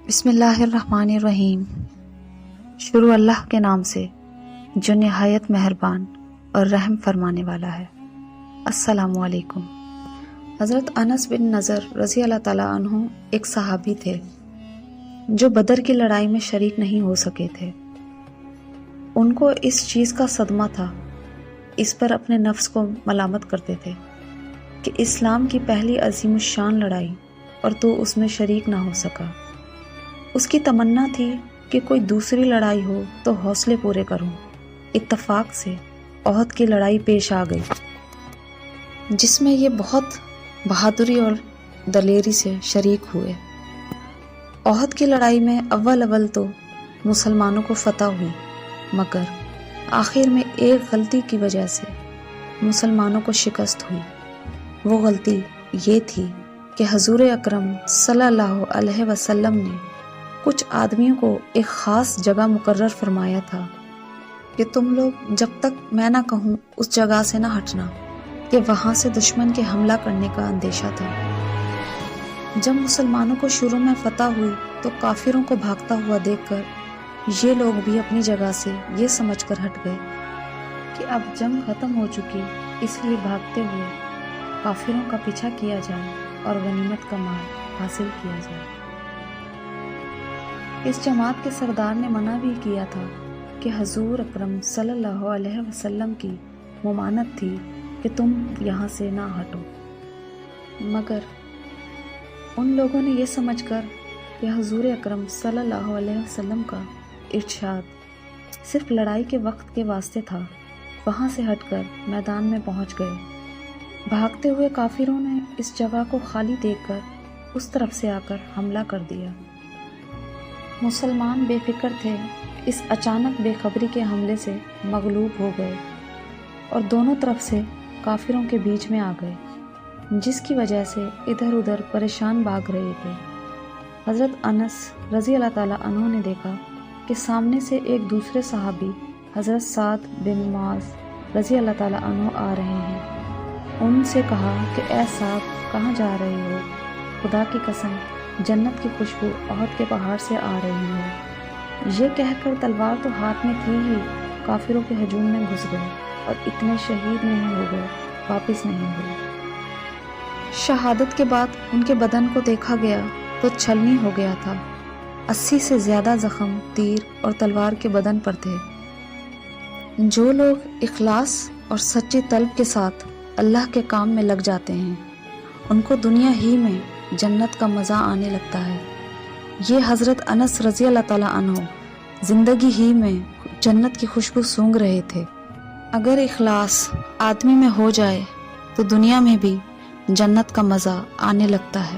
بسم اللہ الرحمن الرحیم۔ شروع اللہ کے نام سے جو نہایت مہربان اور رحم فرمانے والا ہے۔ السلام علیکم۔ حضرت انس بن نضر رضی اللہ تعالیٰ عنہ ایک صحابی تھے جو بدر کی لڑائی میں شریک نہیں ہو سکے تھے۔ ان کو اس چیز کا صدمہ تھا، اس پر اپنے نفس کو ملامت کرتے تھے کہ اسلام کی پہلی عظیم الشان لڑائی اور تو اس میں شریک نہ ہو سکا۔ اس کی تمنا تھی کہ کوئی دوسری لڑائی ہو تو حوصلے پورے کروں۔ اتفاق سے احد کی لڑائی پیش آ گئی، جس میں یہ بہت بہادری اور دلیری سے شریک ہوئے۔ احد کی لڑائی میں اول تو مسلمانوں کو فتح ہوئی، مگر آخر میں ایک غلطی کی وجہ سے مسلمانوں کو شکست ہوئی۔ وہ غلطی یہ تھی کہ حضور اکرم صلی اللہ علیہ وسلم نے کچھ آدمیوں کو ایک خاص جگہ مقرر فرمایا تھا کہ تم لوگ جب تک میں نہ کہوں اس جگہ سے نہ ہٹنا، کہ وہاں سے دشمن کے حملہ کرنے کا اندیشہ تھا۔ جب مسلمانوں کو شروع میں فتح ہوئی تو کافروں کو بھاگتا ہوا دیکھ کر یہ لوگ بھی اپنی جگہ سے یہ سمجھ کر ہٹ گئے کہ اب جنگ ختم ہو چکی، اس لیے بھاگتے ہوئے کافروں کا پیچھا کیا جائے اور غنیمت کا مال حاصل کیا جائے۔ اس جماعت کے سردار نے منع بھی کیا تھا کہ حضور اکرم صلی اللہ علیہ وسلم کی ممانعت تھی کہ تم یہاں سے نہ ہٹو، مگر ان لوگوں نے یہ سمجھ کر کہ حضور اکرم صلی اللہ علیہ وسلم کا ارشاد صرف لڑائی کے وقت کے واسطے تھا، وہاں سے ہٹ کر میدان میں پہنچ گئے۔ بھاگتے ہوئے کافروں نے اس جگہ کو خالی دیکھ کر اس طرف سے آ کر حملہ کر دیا۔ مسلمان بے فکر تھے، اس اچانک بے خبری کے حملے سے مغلوب ہو گئے اور دونوں طرف سے کافروں کے بیچ میں آ گئے، جس کی وجہ سے ادھر ادھر پریشان بھاگ رہے تھے۔ حضرت انس رضی اللہ تعالیٰ عنہ نے دیکھا کہ سامنے سے ایک دوسرے صحابی حضرت سعد بن معاذ رضی اللہ تعالیٰ عنہ آ رہے ہیں۔ ان سے کہا کہ اے سعد، کہاں جا رہے ہو؟ خدا کی قسم، جنت کی خوشبو احد کے پہاڑ سے آ رہی ہے۔ یہ کہہ کر تلوار تو ہاتھ میں تھی ہی کافروں کے ہجوم میں گھس گئے اور اتنے شہید نہیں ہو گئے، واپس نہیں ہوئے۔ شہادت کے بعد ان کے بدن کو دیکھا گیا تو چھلنی ہو گیا تھا۔ 80 سے زیادہ زخم تیر اور تلوار کے بدن پر تھے۔ جو لوگ اخلاص اور سچی طلب کے ساتھ اللہ کے کام میں لگ جاتے ہیں، ان کو دنیا ہی میں جنت کا مزہ آنے لگتا ہے۔ یہ حضرت انس رضی اللہ تعالیٰ عنہ زندگی ہی میں جنت کی خوشبو سونگھ رہے تھے۔ اگر اخلاص آدمی میں ہو جائے تو دنیا میں بھی جنت کا مزہ آنے لگتا ہے۔